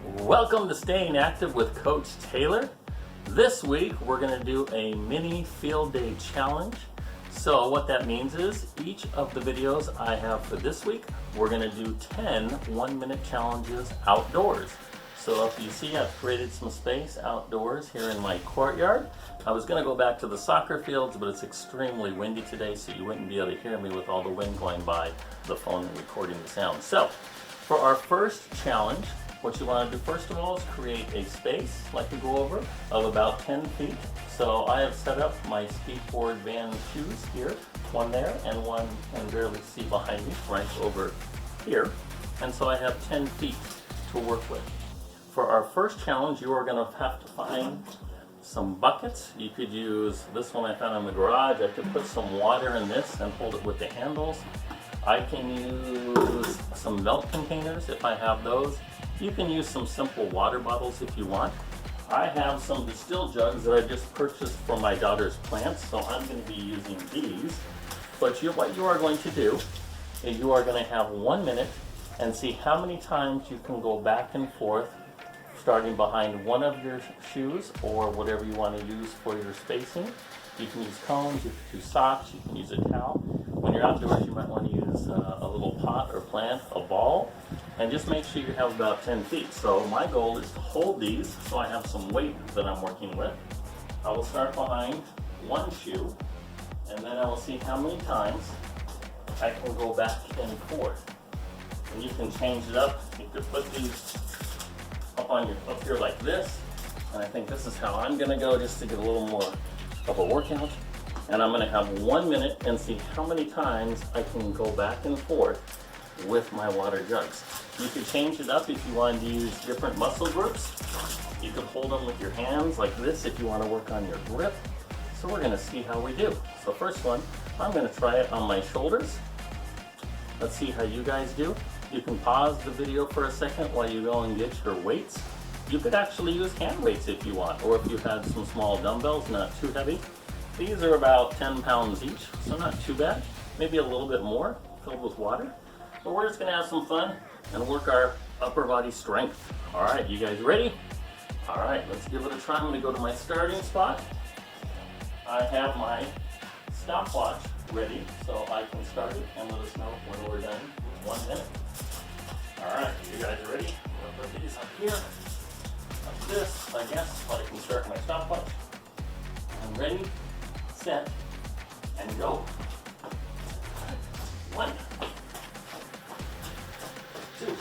Welcome to Staying Active with Coach Taylor. This week we're going to do a mini field day challenge. So what that means is each of the videos I have for this week, we're going to do 10 1-minute challenges outdoors. So if you see, I've created some space outdoors here in my courtyard. I was going to go back to the soccer fields, but it's extremely windy today, so you wouldn't be able to hear me with all the wind going by the phone and recording the sound. So for our first challenge, what you want to do first of all is create a space, like we go over, of about 10 feet. So I have set up my skateboard Vans shoes here, one there and one you can barely see behind me, right over here. And so I have 10 feet to work with. For our first challenge, you are going to have to find some buckets. You could use this one I found in the garage. I could put some water in this and hold it with the handles. I can use some milk containers if I have those. You can use some simple water bottles if you want. I have some distilled jugs that I just purchased for my daughter's plants, so I'm going to be using these. But what you are going to do is you are going to have 1 minute and see how many times you can go back and forth starting behind one of your shoes or whatever you want to use for your spacing. You can use cones, you can use socks, you can use a towel. When you're outdoors, you might want to use a little pot or plant, a ball, and just make sure you have about 10 feet. So my goal is to hold these so I have some weight that I'm working with. I will start behind one shoe, and then I will see how many times I can go back and forth. And you can change it up. You could put these up here like this, and I think this is how I'm going to go just to get a little more of a workout. And I'm going to have 1 minute and see how many times I can go back and forth with my water jugs. You could change it up if you wanted to use different muscle groups. You could hold them with your hands like this if you want to work on your grip. So we're going to see how we do. So first one, I'm going to try it on my shoulders. Let's see how you guys do. You can pause the video for a second while you go and get your weights. You could actually use hand weights if you want, or if you had some small dumbbells, not too heavy. These are about 10 pounds each, so not too bad. Maybe a little bit more, filled with water. But we're just gonna have some fun and work our upper body strength. All right, you guys ready? All right, let's give it a try. I'm gonna go to my starting spot. I have my stopwatch ready, so I can start it and let us know when we're done with 1 minute. All right, you guys ready? I'll put these up here, like this, I guess, so I can start my stopwatch. I'm ready, set, and go. 1, 2,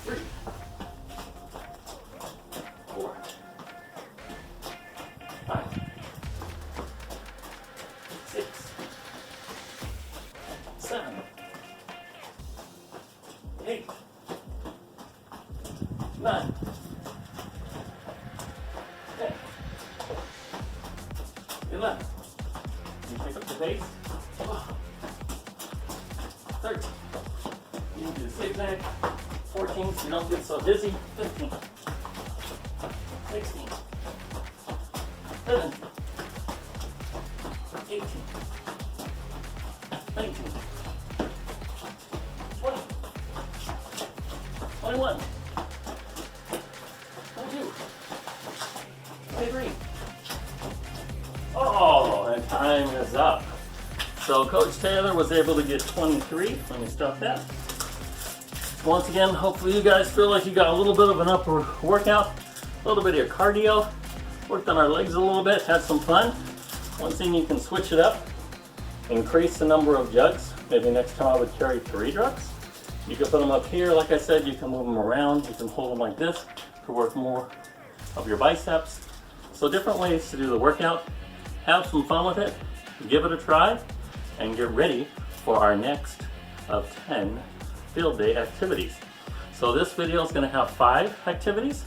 3, 4, 5, 6, 7, 8, 9, 10, 11. You pick up the pace. 13. You can do the zigzag. 14, so you don't get so dizzy. 15. 16. 17. 18. 19. 20. 21. 22. 23. Oh, and time is up. So Coach Taylor was able to get 23. Let me stop that. Once again, hopefully you guys feel like you got a little bit of an upper workout, a little bit of cardio, worked on our legs a little bit, had some fun. One thing, you can switch it up, increase the number of jugs. Maybe next time I would carry 3 jugs. You can put them up here, like I said, you can move them around, you can hold them like this to work more of your biceps. So different ways to do the workout. Have some fun with it, give it a try, and get ready for our next of 10 field day activities. So this video is going to have 5 activities,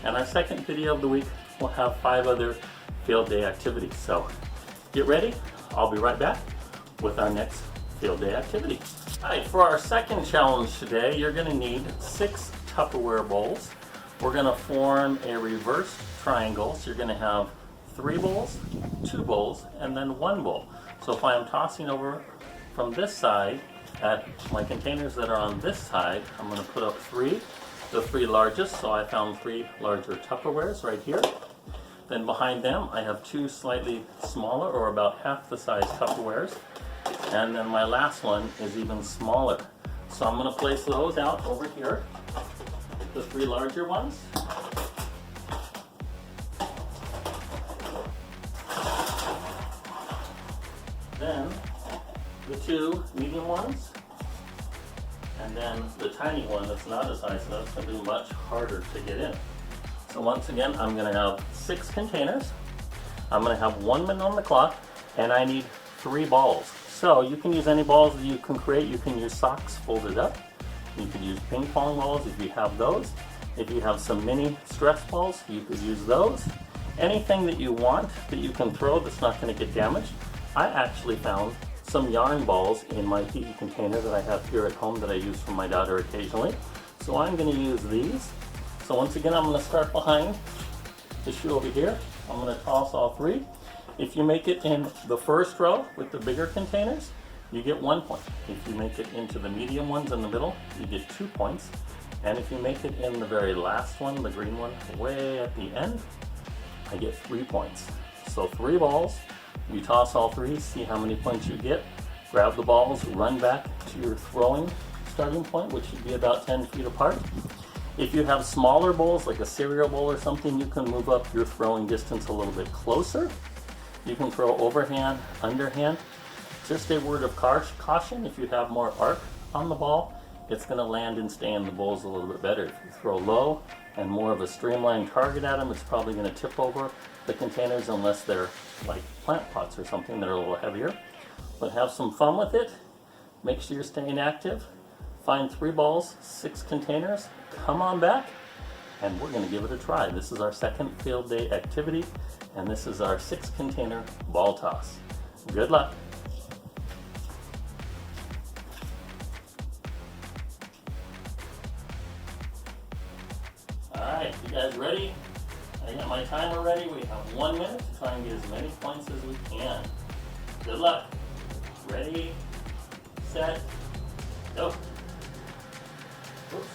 and our second video of the week will have 5 other field day activities. So get ready, I'll be right back with our next field day activity. All right, for our second challenge today, you're going to need 6 Tupperware bowls. We're going to form a reverse triangle, so you're going to have 3 bowls, 2 bowls, and then 1 bowl. So if I'm tossing over from this side, at my containers that are on this side, I'm going to put up three, the three largest. So I found three larger Tupperwares right here. Then behind them, I have two slightly smaller, or about half the size Tupperwares. And then my last one is even smaller. So I'm going to place those out over here, the three larger ones. Then the two medium ones, and then the tiny one that's not as high, so that's going to be much harder to get in. So once again, I'm going to have 6 containers. I'm going to have 1 minute on the clock, and I need 3 balls. So you can use any balls that you can create. You can use socks folded up. You could use ping pong balls if you have those. If you have some mini stress balls, you could use those. Anything that you want that you can throw that's not going to get damaged. I actually found some yarn balls in my PE container that I have here at home that I use for my daughter occasionally. So I'm going to use these. So once again, I'm going to start behind the shoe over here. I'm going to toss all 3. If you make it in the first row with the bigger containers, you get 1 point. If you make it into the medium ones in the middle, you get 2 points. And if you make it in the very last one, the green one, way at the end, I get 3 points. So 3 balls. You toss all 3, see how many points you get. Grab the balls, run back to your throwing starting point, which should be about 10 feet apart. If you have smaller bowls, like a cereal bowl or something, you can move up your throwing distance a little bit closer. You can throw overhand, underhand. Just a word of caution, if you have more arc on the ball, it's going to land and stay in the bowls a little bit better. If you throw low and more of a streamlined target at them, it's probably going to tip over the containers unless they're like plant pots or something that are a little heavier. But have some fun with it. Make sure you're staying active. Find 3 balls, 6 containers. Come on back, and we're going to give it a try. This is our second field day activity, and this is our 6 container ball toss. Good luck. Alright, you guys ready? I got my timer ready. We have 1 minute to try and get as many points as we can. Good luck. Ready, set, go. Oops.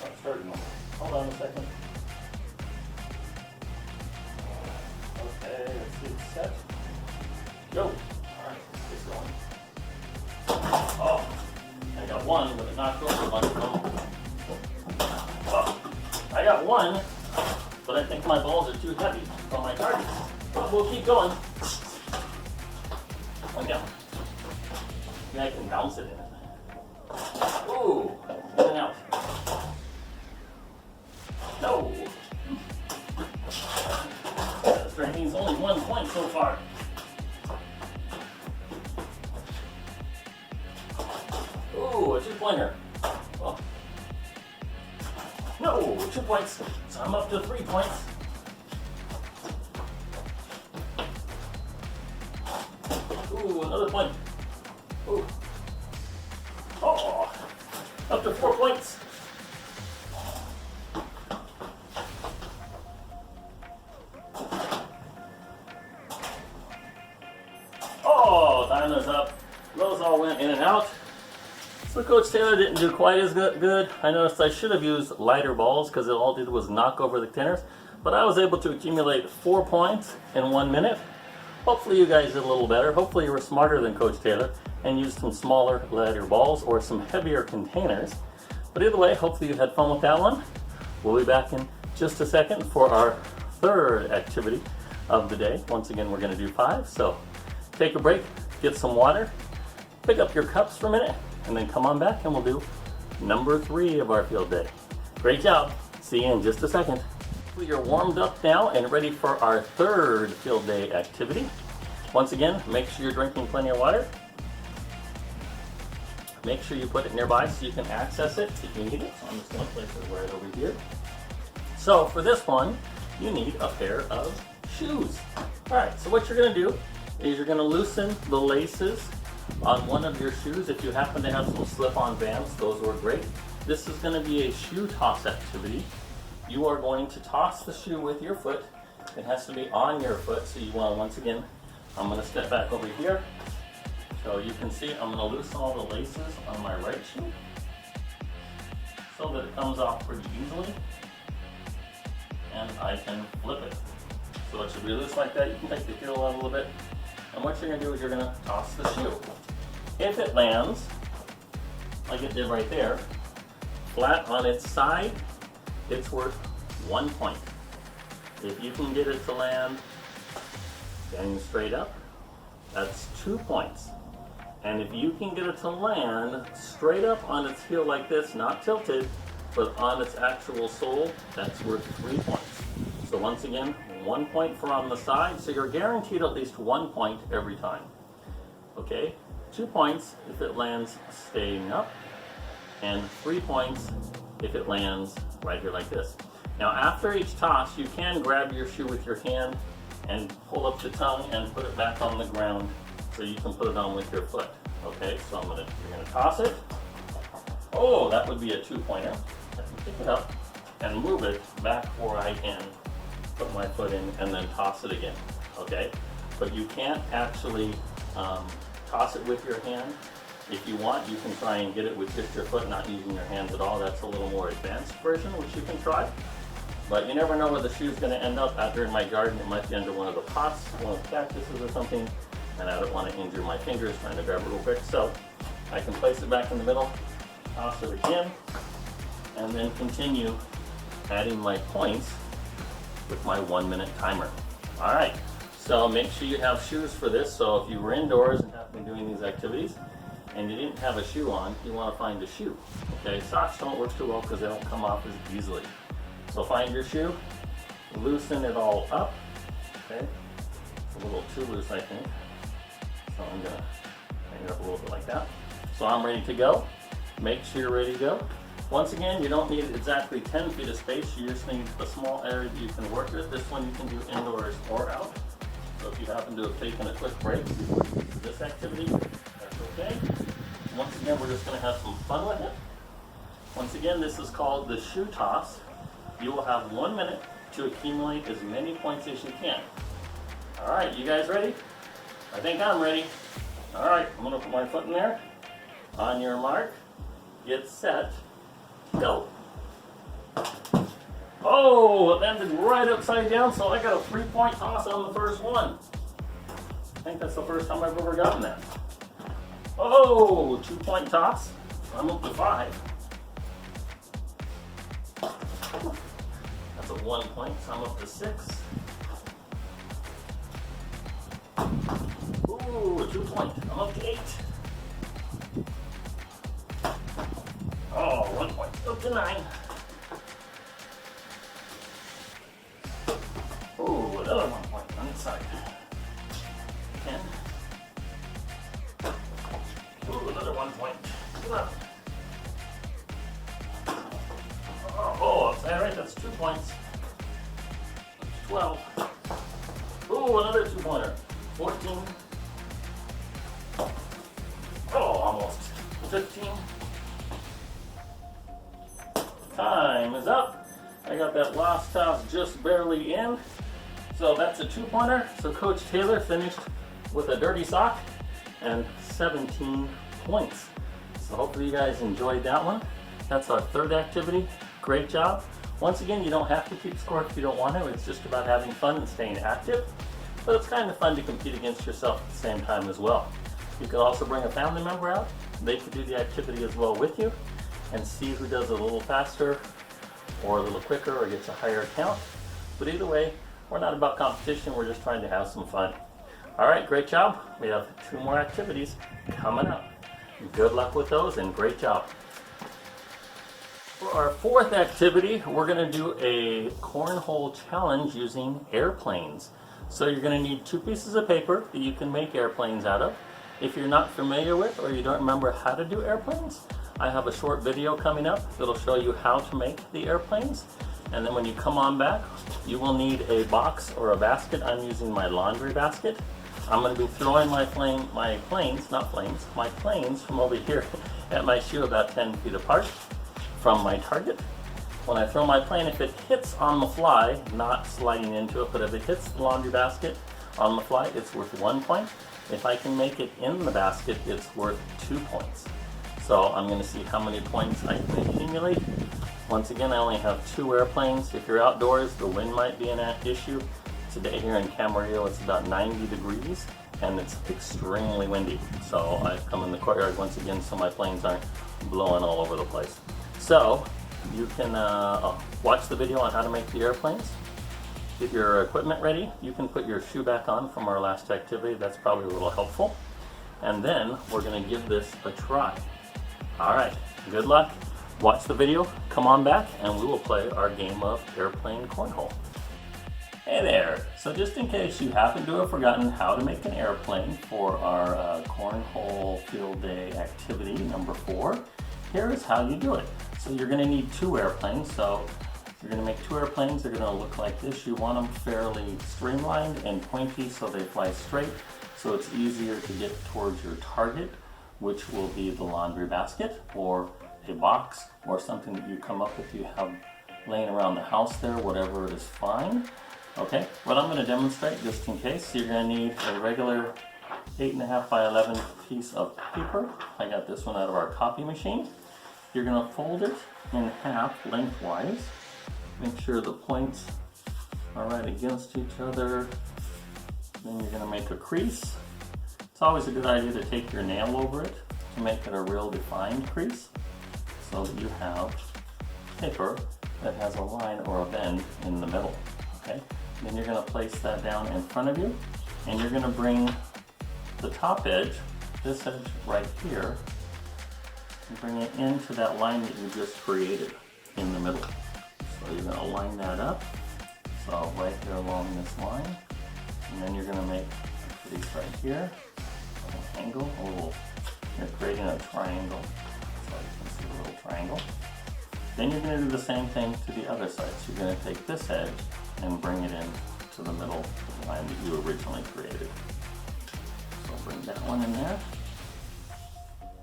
Not starting. Hold on a second. Okay, let's get set. Go. Alright, let's get going. Oh, I got 1, but it knocked over a bunch of them. Oh, I got 1. But I think my balls are too heavy for my targets. But we'll keep going. One down. Maybe I can bounce it in. Ooh, in and out. No. That means only 1 point so far. Ooh, a 2-pointer. Well, no, 2 points. So I'm up to 3 points. Ooh, another point. Ooh. Oh, up to 4 points. Oh, time is up. Those all went in and out. So Coach Taylor didn't do quite as good. I noticed I should have used lighter balls because it all did was knock over the containers. But I was able to accumulate 4 points in 1 minute. Hopefully you guys did a little better. Hopefully you were smarter than Coach Taylor and used some smaller, lighter balls or some heavier containers. But either way, hopefully you had fun with that one. We'll be back in just a second for our 3rd activity of the day. Once again, we're going to do 5. So take a break, get some water, pick up your cups for a minute, and then come on back and we'll do number 3 of our field day. Great job. See you in just a second. You're warmed up now and ready for our 3rd field day activity. Once again, make sure you're drinking plenty of water. Make sure you put it nearby so you can access it if you need it. So I'm just going to place it right over here. So for this one, you need a pair of shoes. Alright, so what you're going to do is you're going to loosen the laces on one of your shoes. If you happen to have some slip-on bands, those work great. This is going to be a shoe toss activity. You are going to toss the shoe with your foot. It has to be on your foot, so you want to, once again, I'm going to step back over here. So So you can see I'm going to loosen all the laces on my right shoe so that it comes off pretty easily, and I can flip it. So it should be loose like that. You can take the heel out a little bit, and what you're going to do is you're going to toss the shoe. If it lands, like it did right there, flat on its side, it's worth 1 point. If you can get it to land standing straight up, that's 2 points. And if you can get it to land straight up on its heel like this, not tilted, but on its actual sole, that's worth 3 points. So once again, 1 point for on the side, so you're guaranteed at least 1 point every time. Okay, 2 points if it lands staying up, and 3 points if it lands right here like this. Now after each toss, you can grab your shoe with your hand and pull up the tongue and put it back on the ground so you can put it on with your foot. Okay, so you're gonna toss it. Oh, that would be a 2-pointer. I can pick it up and move it back where I can put my foot in and then toss it again. Okay, but you can't actually toss it with your hand. If you want, you can try and get it with just your foot, not using your hands at all. That's a little more advanced version, which you can try. But you never know where the shoe's going to end up. Out here in my garden, it might be under one of the pots, one of the cactuses or something, and I don't want to injure my fingers trying to grab it real quick. So I can place it back in the middle, toss it again, and then continue adding my points with my 1-minute timer. All right, so make sure you have shoes for this. So if you were indoors and have been doing these activities and you didn't have a shoe on, you want to find a shoe. Okay, socks don't work too well because they don't come off as easily. So find your shoe, loosen it all up. Okay, it's a little too loose, I think. So I'm gonna hang it up a little bit like that. So I'm ready to go. Make sure you're ready to go. Once again, you don't need exactly 10 feet of space. You just need a small area that you can work with. This one you can do indoors or out. So if you happen to have taken a quick break before you do this activity, that's okay. Once again, we're just going to have some fun with it. Once again, this is called the shoe toss. You will have 1 minute to accumulate as many points as you can. All right, you guys ready? I think I'm ready. All right, I'm going to put my foot in there. On your mark, get set, go. Oh, it landed right upside down, so I got a 3-point toss on the first one. I think that's the first time I've ever gotten that. Oh, 2-point toss. I'm up to 5. That's a 1 point, so I'm up to 6. Ooh, 2 point. I'm up to 8. Oh, 1 point. Up to 9. Ooh, another 1 point on the side. 10. Ooh, another 1 point. 11. Oh, is that right? That's 2 points. 12. Ooh, another 2-pointer. 14. Oh, almost. 15. Time is up. I got that last toss just barely in. So that's a 2-pointer. So Coach Taylor finished with a dirty sock and 17 points. So hopefully you guys enjoyed that one. That's our third activity. Great job. Once again, you don't have to keep score if you don't want to. It's just about having fun and staying active. But it's kind of fun to compete against yourself at the same time as well. You could also bring a family member out. They could do the activity as well with you and see who does it a little faster or a little quicker or gets a higher count. But either way, we're not about competition. We're just trying to have some fun. All right, great job. We have 2 more activities coming up. Good luck with those and great job. For our fourth activity, we're going to do a cornhole challenge using airplanes. So you're going to need 2 pieces of paper that you can make airplanes out of. If you're not familiar with or you don't remember how to do airplanes, I have a short video coming up that'll show you how to make the airplanes. And then when you come on back, you will need a box or a basket. I'm using my laundry basket. I'm going to be throwing my planes from over here at my shoe about 10 feet apart from my target. When I throw my plane, if it hits on the fly, not sliding into it, but if it hits the laundry basket on the fly, it's worth 1 point. If I can make it in the basket, it's worth 2 points. So I'm going to see how many points I can accumulate. Once again, I only have 2 airplanes. If you're outdoors, the wind might be an issue. Today here in Camarillo, it's about 90 degrees and it's extremely windy. So I've come in the courtyard once again so my planes aren't blowing all over the place. So you can watch the video on how to make the airplanes. Get your equipment ready. You can put your shoe back on from our last activity. That's probably a little helpful. And then we're going to give this a try. All right, good luck. Watch the video, come on back, and we will play our game of airplane cornhole. Hey there! So just in case you happen to have forgotten how to make an airplane for our cornhole field day activity number 4, here is how you do it. So you're going to need 2 airplanes. So you're going to make 2 airplanes. They're going to look like this. You want them fairly streamlined and pointy so they fly straight, so it's easier to get towards your target, which will be the laundry basket or a box or something that you come up with you have laying around the house there, whatever is fine. Okay, what I'm going to demonstrate just in case, you're going to need a regular 8.5 by 11 piece of paper. I got this one out of our copy machine. You're going to fold it in half lengthwise. Make sure the points are right against each other. Then you're going to make a crease. It's always a good idea to take your nail over it to make it a real defined crease so that you have paper that has a line or a bend in the middle. Okay? Then you're going to place that down in front of you, and you're going to bring the top edge, this edge right here, and bring it into that line that you just created in the middle. So you're going to line that up, so right here along this line, and then you're going to make a crease right here, an angle, you're creating a triangle, so you can see the little triangle. Then you're going to do the same thing to the other side. So you're going to take this edge and bring it in to the middle of the line that you originally created. So bring that one in there.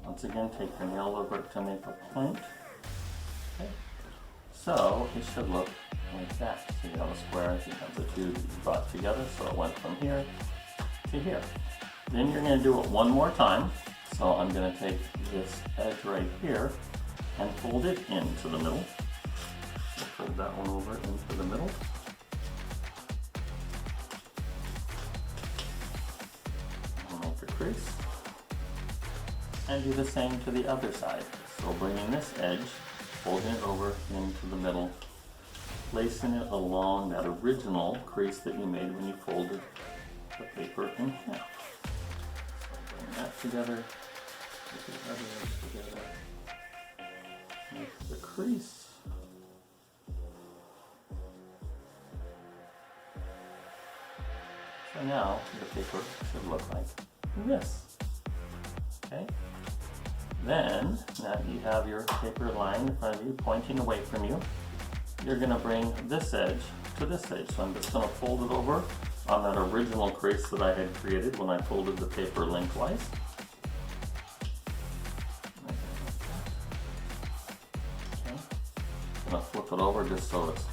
Once again, take your nail over it to make a point. Okay. So it should look like that. So you have a square, you have the 2 that you brought together, so it went from here to here. Then you're going to do it one more time. So I'm going to take this edge right here and fold it into the middle. So fold that one over into the middle. And make a crease. And do the same to the other side. So bringing this edge, folding it over into the middle, placing it along that original crease that you made when you folded the paper in half. So bring that together, put the other edge together. Make the crease. So now the paper should look like this. Okay? Then, now that you have your paper line in front of you, pointing away from you, you're going to bring this edge to this edge. So I'm just going to fold it over on that original crease that I had created when I folded the paper lengthwise. I'm going to flip it over just so it's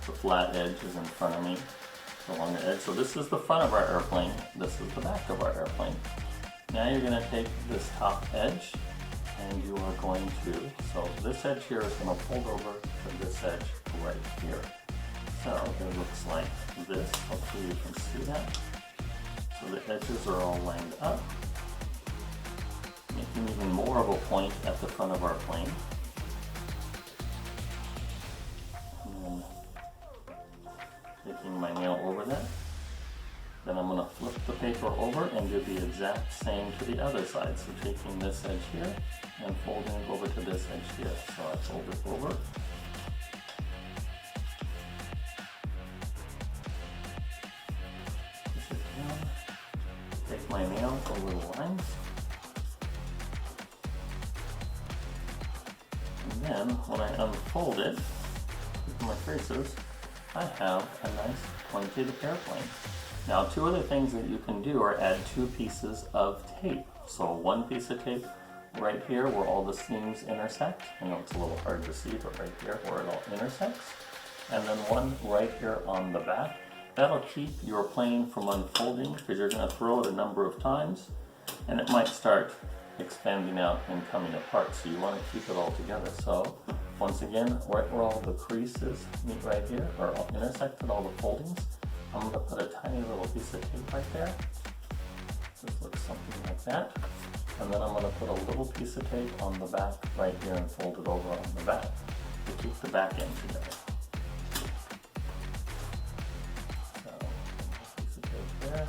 the flat edge is in front of me along the edge. So this is the front of our airplane, this is the back of our airplane. Now you're going to take this top edge and you are going to, so this edge here is going to fold over to this edge right here. So it looks like this, hopefully you can see that. So the edges are all lined up, making even more of a point at the front of our plane. Taking my nail over that. Then I'm going to flip the paper over and do the exact same to the other side. So taking this edge here and folding it over to this edge here. So I fold it over. Push it down. Take my nail over the lines. And then when I unfold it with my tracers, I have a nice pointed airplane. Now 2 other things that you can do are add 2 pieces of tape. So 1 piece of tape right here where all the seams intersect. I know it's a little hard to see, but right here where it all intersects. And then 1 right here on the back That'll keep your plane from unfolding because you're going to throw it a number of times and it might start expanding out and coming apart. So you want to keep it all together. So once again, right where all the creases meet right here, or intersected all the foldings, I'm going to put a tiny little piece of tape right there. This looks something like that. And then I'm going to put a little piece of tape on the back right here and fold it over on the back to keep the back end together. So, a piece of tape there.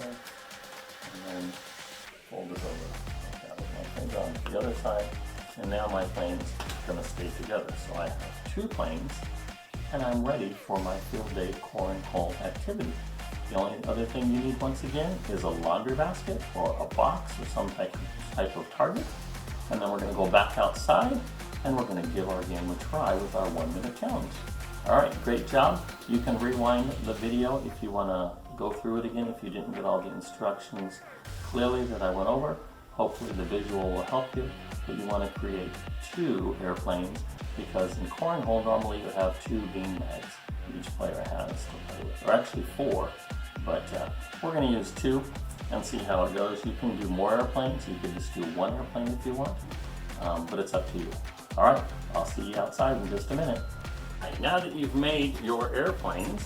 Okay. And then fold it over like that with my finger on the other side. And now my plane's going to stay together. So I have two planes and I'm ready for my field day core and hole activity. The only other thing you need once again is a laundry basket or a box or some type of target. And then we're going to go back outside and we're going to give our game a try with our 1 minute challenge. Alright, great job. You can rewind the video if you want to go through it again if you didn't get all the instructions clearly that I went over. Hopefully the visual will help you, but you want to create 2 airplanes because in cornhole normally you have 2 beanbags each player has to play with, or actually 4, but we're going to use 2 and see how it goes. You can do more airplanes, you could just do 1 airplane if you want, but it's up to you. Alright, I'll see you outside in just a minute. Right, now that you've made your airplanes,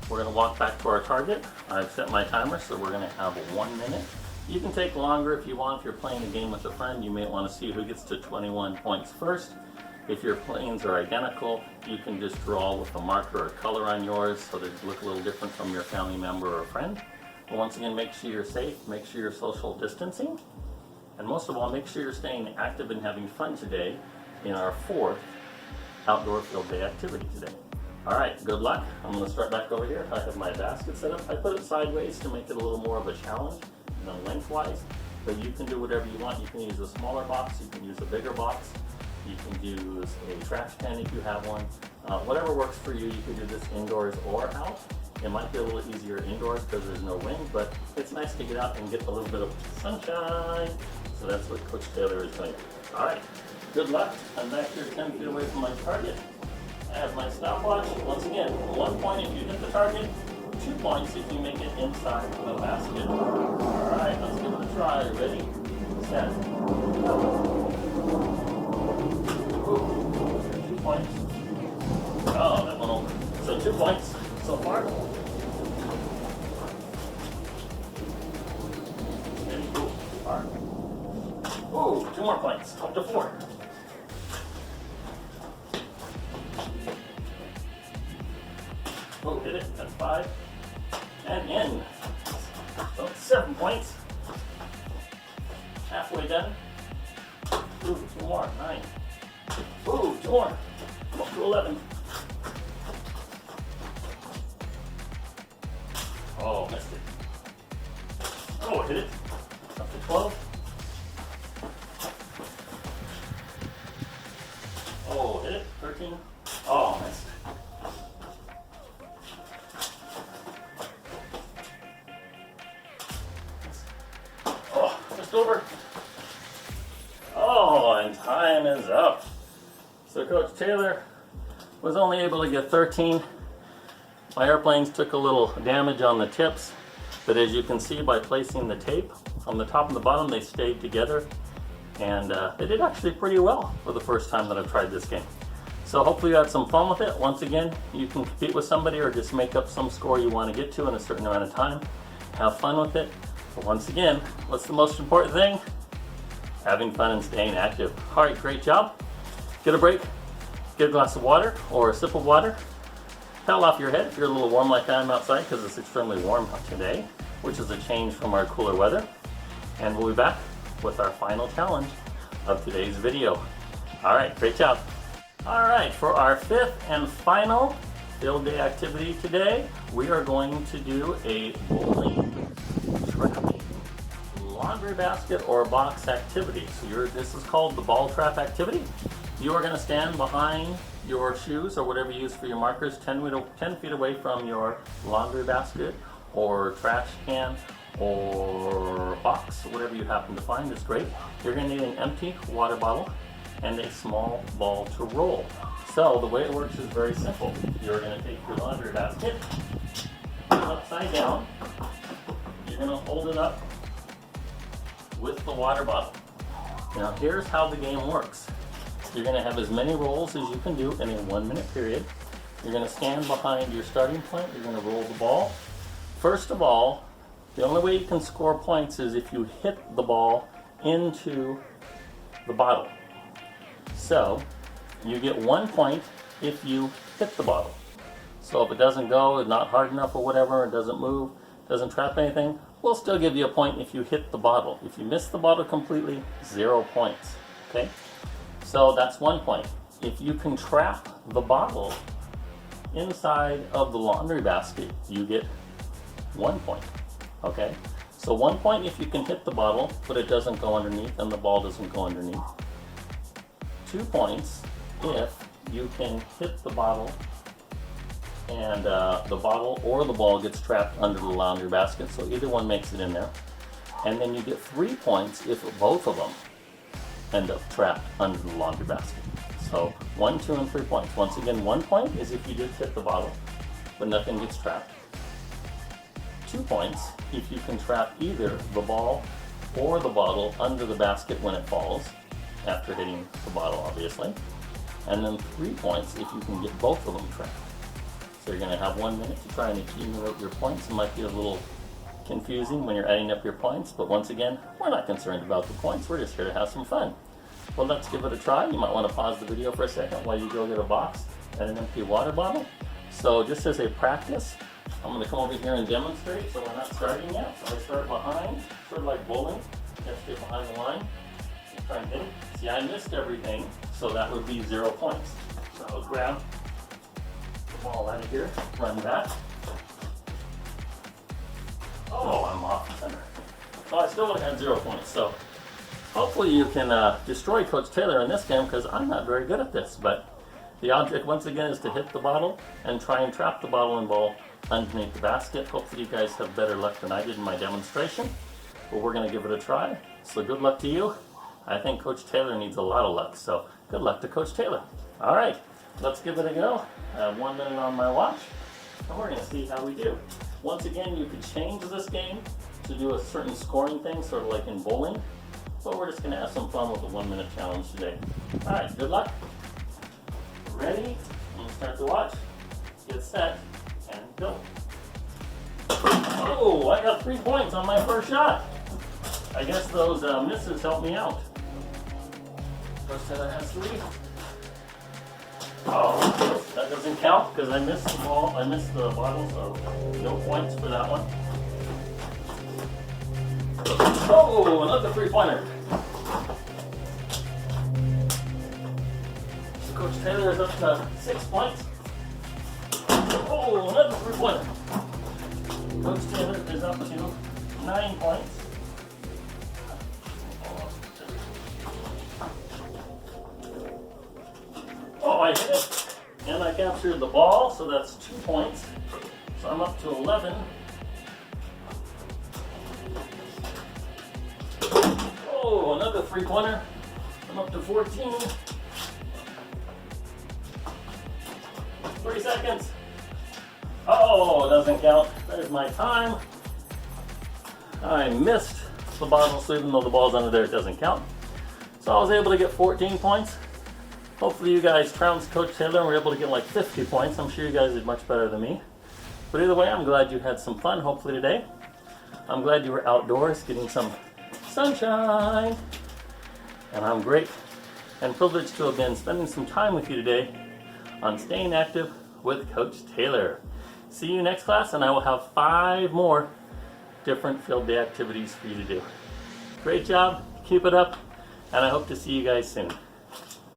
we're going to walk back to our target. I've set my timer so we're going to have 1 minute. You can take longer if you want. If you're playing a game with a friend, you may want to see who gets to 21 points first. If your planes are identical, you can just draw with a marker or color on yours so they look a little different from your family member or friend. But once again, make sure you're safe, make sure you're social distancing, and most of all, make sure you're staying active and having fun today in our 4th outdoor field day activity today. Alright, good luck. I'm going to start back over here. I have my basket set up. I put it sideways to make it a little more of a challenge than lengthwise, but you can do whatever you want. You can use a smaller box, you can use a bigger box. You can use a trash can if you have one. Whatever works for you, you can do this indoors or out. It might be a little easier indoors because there's no wind, but it's nice to get out and get a little bit of sunshine. So that's what Coach Taylor is doing. All right, good luck. I'm back here 10 feet away from my target. I have my stopwatch. Once again, 1 point if you hit the target, 2 points if you make it inside the basket. All right, let's give it a try. Ready, set, go. 2 points. Oh, that went over. So 2 points so far. And ooh, far. Ooh, 2 more points. Up to 4. Oh, hit it. That's 5. And in. So 7 points. Halfway done. Ooh, 2 more. 9. Ooh, 2 more. Up to 11. Oh, missed it. Oh, hit it. Up to 12. Oh, hit it. 13. Oh, missed. Oh, just over. Oh, and time is up. So Coach Taylor was only able to get 13. My airplanes took a little damage on the tips, but as you can see by placing the tape on the top and the bottom, they stayed together, and they did actually pretty well for the first time that I've tried this game. So hopefully you had some fun with it. Once again, you can compete with somebody or just make up some score you want to get to in a certain amount of time. Have fun with it. But once again, what's the most important thing? Having fun and staying active. All right, great job. Get a break, get a glass of water or a sip of water. Towel off your head if you're a little warm like I am outside because it's extremely warm today, which is a change from our cooler weather. And we'll be back with our final challenge of today's video. All right, great job. All right, for our 5th and final field day activity today, we are going to do a bowling, trapping, laundry basket, or box activity. So this is called the ball trap activity. You are going to stand behind your shoes or whatever you use for your markers 10 feet away from your laundry basket or trash can or box, whatever you happen to find is great. You're going to need an empty water bottle and a small ball to roll. So the way it works is very simple. You're going to take your laundry basket, put it upside down. You're going to hold it up with the water bottle. Now here's how the game works. You're going to have as many rolls as you can do in a 1 minute period. You're going to stand behind your starting point. You're going to roll the ball. First of all, the only way you can score points is if you hit the ball into the bottle. So you get 1 point if you hit the bottle. So if it doesn't go, it's not hard enough or whatever, it doesn't move, doesn't trap anything, we'll still give you a point if you hit the bottle. If you miss the bottle completely, 0 points. Okay? So that's 1 point. If you can trap the bottle inside of the laundry basket, you get 1 point. Okay? So 1 point if you can hit the bottle, but it doesn't go underneath and the ball doesn't go underneath. 2 points if you can hit the bottle and the bottle or the ball gets trapped under the laundry basket, so either one makes it in there. And then you get 3 points if both of them end up trapped under the laundry basket. So 1, 2, and 3 points. Once again, 1 point is if you did hit the bottle, but nothing gets trapped. 2 points if you can trap either the ball or the bottle under the basket when it falls, after hitting the bottle obviously. And then 3 points if you can get both of them trapped. So you're going to have 1 minute to try and accumulate your points. It might be a little confusing when you're adding up your points, but once again, we're not concerned about the points, we're just here to have some fun. Well, let's give it a try. You might want to pause the video for a second while you go get a box and an empty water bottle. So just as a practice, I'm going to come over here and demonstrate, so we're not starting yet. So I start behind, sort of like bowling. You have to get behind the line and try and hit it. See, I missed everything, so that would be 0 points. So I'll grab the ball out of here, run back. Oh, I'm off center. So I still would have had 0 points. So hopefully you can destroy Coach Taylor in this game, because I'm not very good at this. But the object, once again, is to hit the bottle and try and trap the bottle and ball underneath the basket. Hopefully you guys have better luck than I did in my demonstration. But we're going to give it a try. So good luck to you. I think Coach Taylor needs a lot of luck. So good luck to Coach Taylor. All right, let's give it a go. I have 1 minute on my watch, and we're going to see how we do. Once again, you could change this game to do a certain scoring thing, sort of like in bowling. But we're just going to have some fun with the 1 minute challenge today. All right, good luck. Ready? I'm going to start the watch. Get set, and go. Oh, I got 3 points on my first shot. I guess those misses helped me out. Coach Taylor has 3. Oh, that doesn't count because I missed the ball. I missed the bottle, so no points for that one. Oh, another 3-pointer. So Coach Taylor is up to 6 points. Oh, another 3-pointer. Coach Taylor is up to 9 points. Oh, I hit it, and I captured the ball, so that's 2 points. So I'm up to 11. Oh, another 3-pointer. I'm up to 14. 3 seconds. Oh, it doesn't count. There's my time. I missed the bottle, so even though the ball's under there, it doesn't count. So I was able to get 14 points. Hopefully you guys trounced Coach Taylor and were able to get like 50 points. I'm sure you guys did much better than me. But either way, I'm glad you had some fun, hopefully today. I'm glad you were outdoors getting some sunshine. And I'm great and privileged to have been spending some time with you today on Staying Active with Coach Taylor. See you next class, and I will have 5 more different field day activities for you to do. Great job, keep it up, and I hope to see you guys soon.